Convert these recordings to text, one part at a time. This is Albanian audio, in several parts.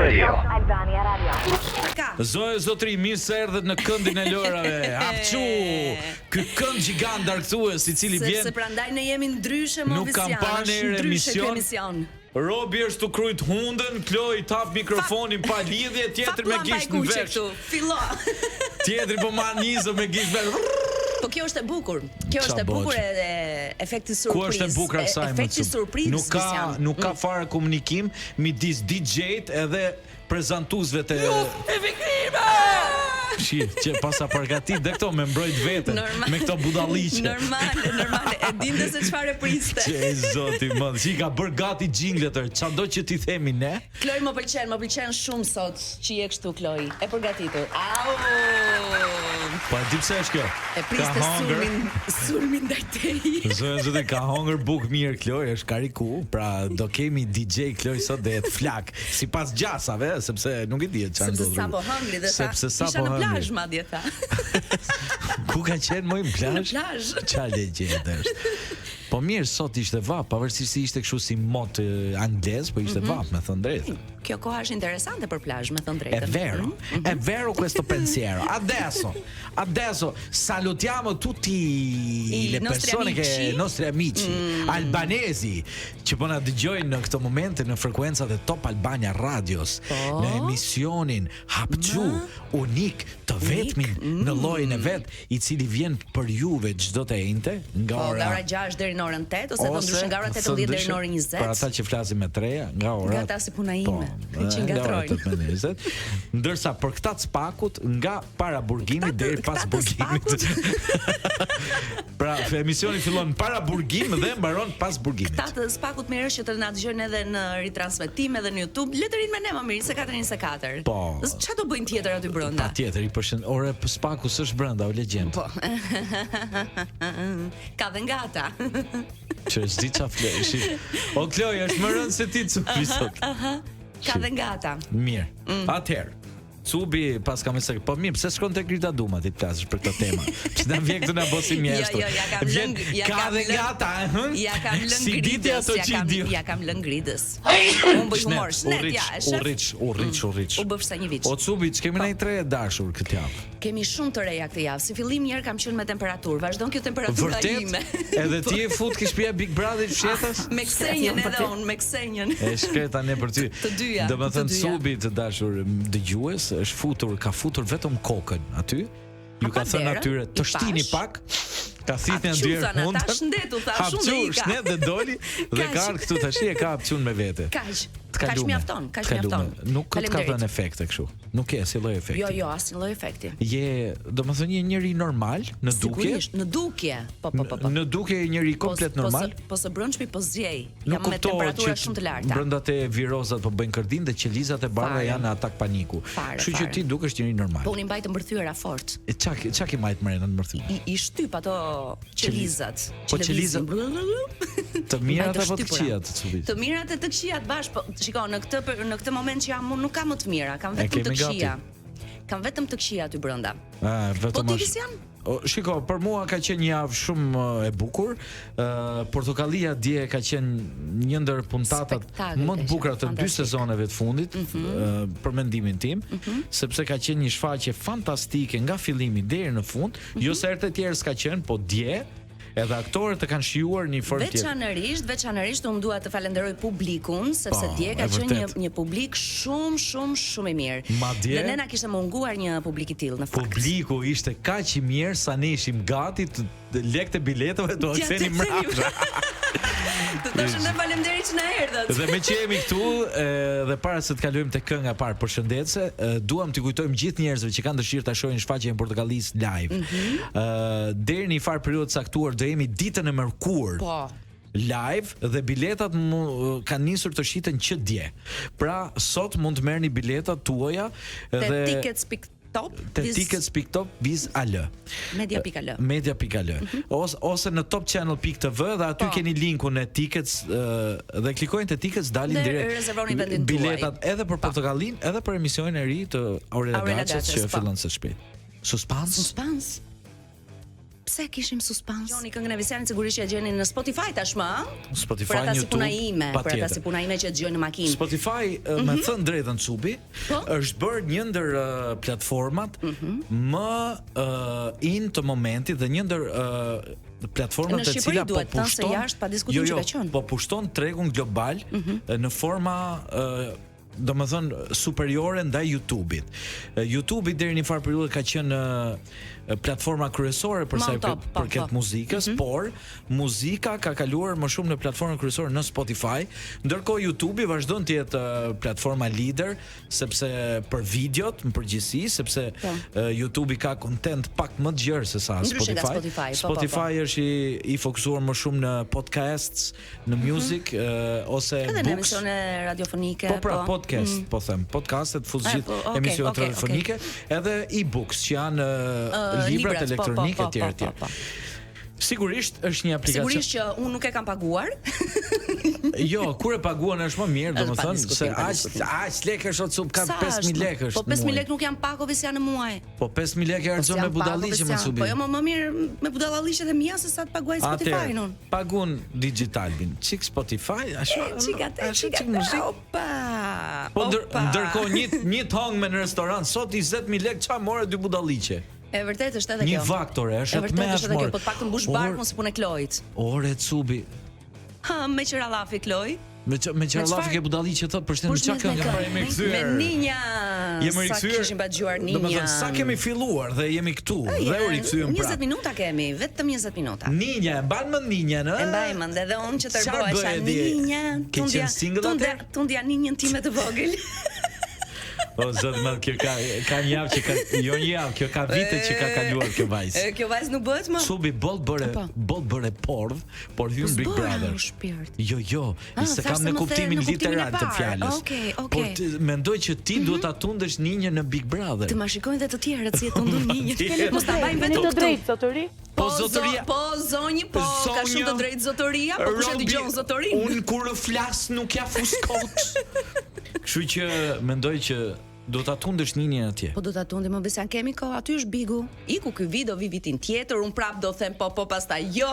Radio. Albania Radio. Zoe zotri, mirë se erdhët në këndin e lojrave. Hapçu, ky kënd gjigant darkthues i cili vjen. Se prandaj ne jemi ndryshe më nuk kam parë në emision. Robi është tu krujt hundën, Kloj tap mikrofonin pa lidhje, tjetër me gisht në vesh. Fillo. Tjetri po marr nizë me gisht vesh. Po kjo është e bukur. Kjo është e bukur edhe efekti surprizë. Ku është e bukur asaj? Efekti surprizë. Nuk ka fare komunikim midis DJ-t edhe prezantuesve të që pasa përgatit dhe këto me mbrojt vete me këto budalliqe. Normal, e dinte se çfarë priste. Që zoti më, si ka bërë gati xhinglet, çado që ti themi ne. Kloj më pëlqen shumë sot që je kështu Kloj, e përgatitur. Au! Po di pse është kjo? E priste sulmin ndaj teje. Zoti ka hongër buk mirë Kloj, është kariku, pra do kemi DJ Kloj sot dhe jetë flak, sipas gjasave, sepse nuk i dihet çfarë do të. Sepse sapo hëngri dhe sapo hëngri. Plazh madje tha. Ku ka qenë më në plazh? Në plazh. Çfarë legjendë është? Po mirë, sot ishte vap, pavarësisht se ishte kështu si mot anglez, po ishte vap, me thënë drejtën. Kjo koha është interesante për plazh, me thënë drejtën. È vero questo pensiero. Adesso salutiamo tutti le persone che nostri amici albanesi që po na dëgjojnë në këtë moment në frekuencat e Top Albania Radios, në emisionin Hapçu, unik të vetmin në llojin e vet, i cili vjen për juve çdo të enjte nga ora 6 deri në orën 8 ose do ndryshë nga ora 18 deri në orën 20. Për ata që flasin me treja, nga ora Gata si puna ime, që ngatrojnë. Ndërsa për këta spakut nga para burgimit deri pas burgimit. Pra emisioni fillon para burgim dhe mbaron pas burgimit. Këta të spakut mirë që të na dëgjojnë edhe në ritransmetim edhe në YouTube, le të rinë me ne më mirë 2424. Po. Çfarë do bëjnë tjetër aty brenda? Patjetër, i përshën. Ore spaku s'është brenda, o legjend. Po. Ka dhe ngata. Që s'di qa fleshi. O Kloj, është më rëndë se ti Cubi sot. Ka dhe ngata. Mirë. Atëherë, Cubi pas kam mesë. Po mirë, pse shkon te Grita Duma ti flasësh për këtë temë? Pse na vjen këtu na bosi mjeshtur. Ka dhe ngata, Ja kam lënë si diti ato që di. Ja kam lënë gridës. Unë bëj humor, Urriç. U bëf sa një vit. O Cubi, ç'kemi ne tre dashur këtë javë? Kemi shumë të reja këtë javë. Si fillim mirë kam qenë me temperaturë. Vazhdon kjo temperatura ime. Edhe ti e fut ke shtëpia Big Brother fshetas? Me ksenjen edhe unë, me ksenjen. E shkreta ne për ty. Të dyja. Domethënë Cubi të dashur dëgjues ka futur vetëm kokën aty. Ju ka thënë atyre të shtini pak. Ka thithën ndjer mund. Ta shëndetu thash unë. Shnet dhe doli dhe ka këtu tash e ka hapçun me vete. Kaq mjafton. Nuk ka dhënë efekte kështu. Nuk ke asnjë lloj efekti. Jo, asnjë lloj efekti. Domethënë një njerëz normal në dukje. Në dukje. Po. Në dukje një njerëz komplet normal. Po së brendshmi po zgjej. Jam me temperatura shumë të larta. Brenda te virozat po bëjnë kërdin dhe qelizat e bardha janë në atak paniku. Kështu që ti dukesh njëri normal. Po unë mbaj të mbërthyera fort. Çka ke mbajt më në mbërthyer? I shtyp ato qelizat. Po qelizat. Të mirat apo të këqijat, Cubi? Të mirat e të këqijat bash, po shikoj në këtë moment që jam unë nuk kam më të mira, kam vetëm të këqija. Kam vetëm të këqija aty brenda. Vetëm po ti jam? Shiko, për mua ka qenë një javë shumë e bukur. Portokallia dje ka qenë një ndër puntatat më të bukura të 2 sezoneve të fundit, për mendimin tim, sepse ka qenë një shfaqje fantastike nga fillimi deri në fund. Jo se herët e tjerë s'ka qenë, po dje edhe aktorët e kanë shijuar një formë tjetër. Veçanërisht unë dua të falenderoj publikun, sepse dje ka qenë një publik shumë i mirë. Dhe ne na kishte munguar një publik i tillë në fakt. Publiku ishte kaq i mirë sa ne ishim gati të lekët e biletave do të ktheni mbrapa. Të thashë ne faleminderit që na erdhët. Dhe me që jemi këtu dhe para se të kalojmë te kënga e parë përshëndetse, duam t'i kujtojmë gjithë njerëzve që kanë dëshirë ta shohin shfaqjen e Portokallisë live. Deri në një farë periudhë caktuar do jemi ditën e mërkurë. Po. Live dhe biletat kanë nisur të shiten që dje. Pra sot mund të merrni biletat tuaja dhe tickets.top biz.al media.al ose në topchannel.tv dhe aty keni linkun e tickets dhe klikojnë te tickets dalin direkt biletat edhe për Portokallin edhe për emisionin e ri të Aurela Gaçës që fillon së shpejt. Suspans. pse kishim suspans? Gjoni këngën e Visianit sigurisht e gjeni në Spotify tashmë, Spotify, për ata si YouTube, puna ime, për ata si puna ime që dëgjojnë në makinë. Spotify, me thënë drejtën Cubi, është bërë një ndër platformat më in të momentit dhe një ndër platformat të cilat po pushton, po pushton tregun global në forma domethënë superiore ndaj YouTube-it. YouTube-i deri në një farë periudhë ka qenë platforma kryesore për sa i përket muzikës, por muzika ka kaluar më shumë në platformën kryesore në Spotify, ndërkohë YouTube-i vazhdon të jetë platforma lider sepse për videot në përgjithësi, sepse YouTube-i ka content pak më të gjerë se sa Spotify. Spotify është i fokusuar më shumë në podcasts, në music ose books. Edhe në emisione radiofonike. Po pra, podcast, po them, podcastet fuz gjithë emisionet radiofonike, edhe e-books që janë librat elektronike etj etj. Sigurisht është një aplikacion. Sigurisht që unë nuk e kam paguar. Jo, kur e paguan është më mirë, domethënë se aq lekë është sub ka 5000 lekë është. Po 5000 lekë nuk janë pak Visian në muaj. Po 5000 lekë harxon me budalliqe më subi. Po jo më mirë me budalliqet e mia se sa të paguaj Spotify-n unë. Pagun digitalin. Çik Spotify, ashtu muzikë. Opa. Po ndërkohë një tong me në restorant sot 20000 lekë çfarë more 2 budalliqe. E vërtet është edhe kjo. Një vaktore, është më shumë. Po të paktën mbush barkun si punë Klojit. Ore Cubi. Ha, me qerallafi Kloj. Me qerallafi ke budalliqe thot, përshëndet çka këngë jemi rikthyer. Me Ninja. Jemi rikthyer. Kishim pa dëgjuar Ninja. Domethënë sa kemi filluar dhe jemi këtu dhe u rikthyem prapë. 20 minuta kemi, vetëm 20 minuta. Ninja, e mban mend Ninja, ë? E mbaj mend edhe unë që tërbohesha Ninja. Tundja Ninjën time të vogël. O zotë më, kjo ka një javë që ka, jo një javë, kjo ka vite që ka kaluar kjo vajzë. Kjo vajzë nuk bëhet më? Cubi boll bëre porv, por hyn Big Brother. Jo, se kam në kuptimin literal të fjalës. Por mendoj që ti duhet ta tundesh Ninjën në Big Brother. Të ma shikojnë dhe të tjerët si e tundon Ninjën. Mos ta bajnë vetëm të drejtë zotëri. Po zotëria. Po zonjë, po ka shumë të drejtë zotëria, po kush e dëgjon zotorinë? Un kur flas nuk ja fus kot. Kështu që mendoj që do ta tundesh Ninjën atje. Po do ta tundim, më Visian, kemi kohë, aty është Bigu. Iku ky video vi vitin tjetër, un prap do them po pastaj jo.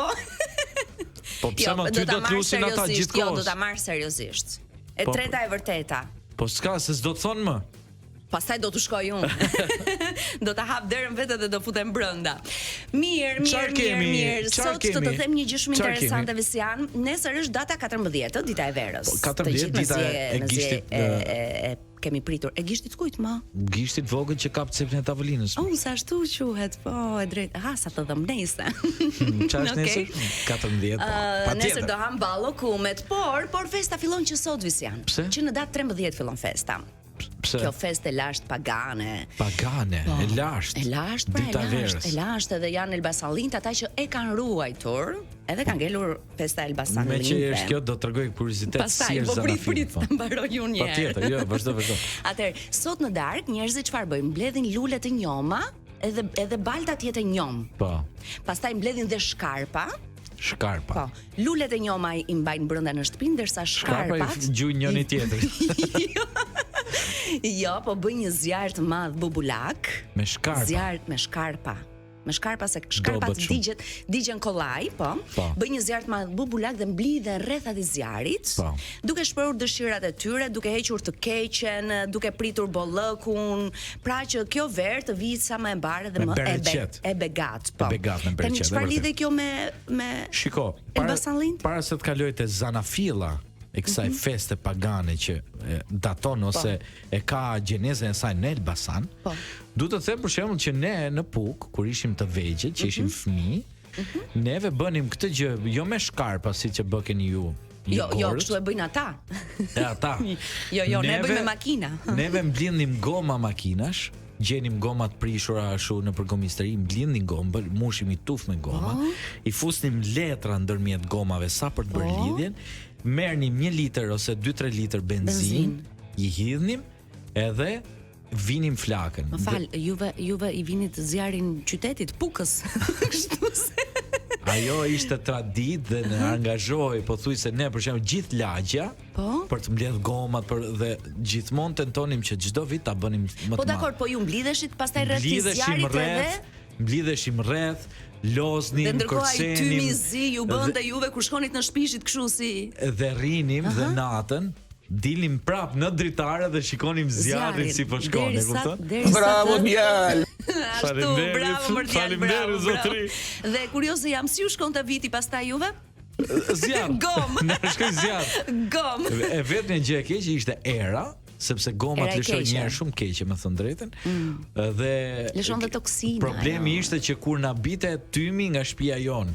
Po pse më ty do të lusin ata gjithkohë? Jo, do ta marr seriozisht. E treta e vërteta. Po s'ka se s'do të thon më. Pastaj do të shkoj unë. Do ta hap derën vetë dhe do futem brenda. Mirë. Sot do të them një gjë shumë interesante Visian. Nesër është data 14, dita e verës. 14 dita e gishtit. Kemi pritur. E gishtit kujt më? Gishtit vogël që kap cepin e tavolinës. Sa ashtu quhet. Po, e drejtë. Ha, sa të dhëm nesër. Çfarë nesër? 14, po. Patjetër. Nesër do ham ballokumet, por festa fillon që sot Visian. Që në datë 13 fillon festa. Pse? Kjo festë e lasht pagane. E lasht. E lasht edhe janë Elbasanlinët ata që e kanë ruajtur, edhe kanë ngelur festa Elbasanlinëve. Me që është kjo do t'rregoj kuriozitet si është Zanafil. Pastaj prit ta mbaroj unë një herë. Patjetër, jo, vazhdo. Atëherë, sot në darkë njerëzit çfarë bëjnë? Mbledhin lule të njoma, edhe balta të jetë njom. Po. Pastaj mbledhin dhe shkarpa. Po, lulet e njoma i mbajnë brenda në shtëpi, ndërsa shkarpat gjujnë njëri tjetrin. Jo, po bëjnë një zjarr të madh bubulak me shkarpa. Zjarr me shkarpa. Me shkarpa se shkarpat digjen kollaj, po. Bëjnë një zjarr të madh bubulak dhe mblidhen rreth atij zjarrit, duke shprehur dëshirat e tyre, duke hequr të keqen, duke pritur bollëkun, pra që kjo verë të vijë sa më e mbarë dhe më e begat, po. Tani çfarë lidhe kjo me Shiko, para se të kaloj te Zanafilla e kësaj feste pagane që daton ose e ka gjenezën e saj në Elbasan, du të them për shembull që ne në Puk, kur ishim të vegjël, që ishim fëmijë, neve bënim këtë gjë jo me shkarpa siç e bëkeni ju. Jo, kështu e bëjnë ata. Jo, ne bëjmë me makina. Neve mblidhnim goma makinash, gjenim gomat prishura ashtu në përgomisteri, mblidhnim gomë, mushim i tuf me goma, i fusnim letra ndërmjet gomave sa për të bërë lidhjen, merrnim 1 litër ose 2-3 litër benzin, i hidhnim edhe vinim flakën. Më fal, juve i vinit zjarin qytetit Pukës. Kështu se ajo ishte tradit dhe në angazhoi, po thuj se ne për shembull gjithë lagja për të mbledh gomat dhe gjithmonë tentonim që çdo vit ta bënim më të madh. Po dakor, po ju mblidheshit pastaj rreth zjarit edhe mblidheshim rreth, loznim, kërcenim. Dhe ndërkohë ai tymi zi ju bënte juve kur shkonit në shtëpishit kështu si. Dhe rrinim dhe natën dilnim prap në dritare dhe shikonim zjarrin si po shkon, e kupton? Bravo djalë. Ashtu, bravo më djalë, bravo zotri. Dhe kurioze jam, si u shkonte viti pastaj juve? Zjarr. Gom. Na shkoi zjarr. Gom. E vetëm gjë e keqe ishte era, sepse goma të lëshon njerë shumë keqe, me thënë drejtën. Dhe lëshon dhe toksina. Problemi ishte që kur na bite tymi nga shtëpia jon.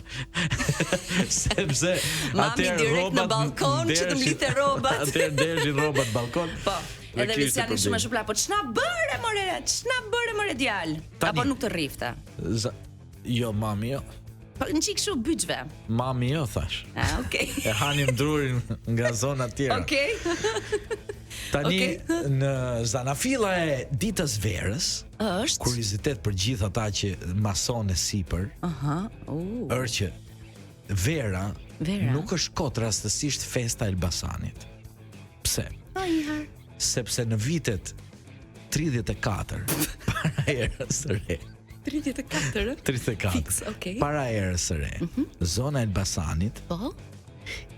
Sepse mami direkt në balkon që të mblite rrobat. Atëherë dershin rrobat në balkon. Po. Edhe Visiani shumë e shpla, po ç'na bëre more djalë? Apo nuk të rrifte? Jo, mami, jo. Po në çik kështu byçve. Mami, jo, thash. Okay. E hanim drurin nga zona tjera. Okay. Tani në zanafilla e ditës verës, është kuriozitet për gjithë ata që mason e sipër. Është që vera nuk është kot rastësisht festa e Elbasanit. Pse? Sepse në vitet 34 para erës së re. 34? 34. Fix, okay. Para erës së re. Zona e Elbasanit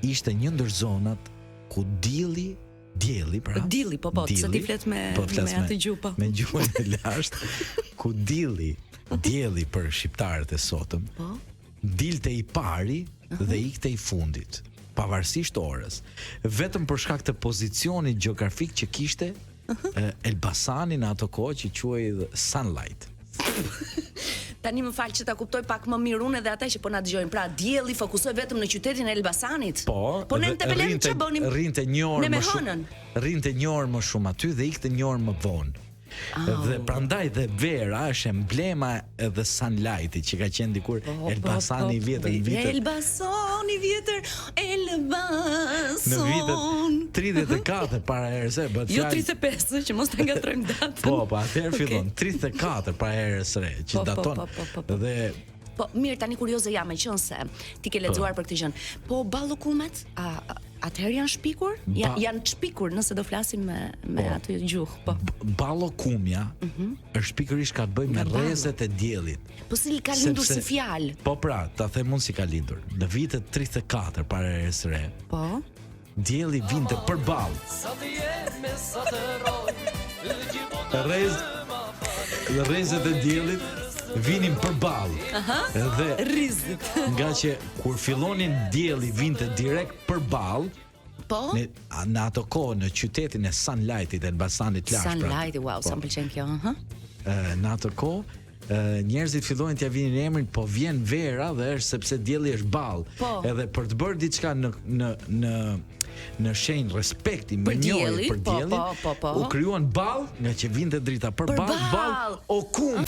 ishte një ndër zonat ku dielli, se ti flet me atë gjuhë. Me gjuhën e lashtë, ku dielli për shqiptarët e sotëm, dilte i pari dhe ikte i fundit, pavarësisht orës, vetëm për shkak të pozicionit gjeografik që kishte Elbasani në ato kohë që quhej Sunlight. Tani më fal që ta kuptoj pak më mirë unë edhe ata që po na dëgjojnë. Pra dielli fokusoi vetëm në qytetin e Elbasanit. Po ne në Tepelen ç'a bënim? Rrinte një orë më shumë aty dhe ikte një orë më vonë. Dhe prandaj dhe vera është emblema edhe Sunlighti që ka qenë dikur Elbasani i vjetër në vitet. Elbasani i vjetër, Elbason. Në vitet 34 para erës së re. Jo 35, që mos ta ngatrojmë datën. Po, atëherë fillon 34 para erës së re, që daton. Dhe po mirë, tani kurioze jam, meqense ti ke lexuar për këtë gjë. Po ballokumet, atëherë janë shpikur? Janë shpikur nëse do flasim me atë gjuhë, po. Ballokumja është pikërisht ka të bëjë me rrezet e diellit. Po si ka lindur si fjalë? Po pra, ta them unë si ka lindur. Në vitet 34 para erës së re. Po. Dielli vinte përballë. Rrezet e diellit vinin përballë. Dhe rrizit. Nga që kur fillonin dielli vinte direkt përballë, në ato kohë në qytetin e Sunlightit e Elbasanit lashtë. Sunlighti, wow, sa më pëlqen kjo, në ato kohë njerëzit fillojnë t'ja vinin emrin, po vjen vera dhe është sepse dielli është ballë. Edhe për të bërë diçka në shenjë respekti, mirënjohje për diellin, u krijuan ballë, nga që vinte drita përballë, ballë o kum.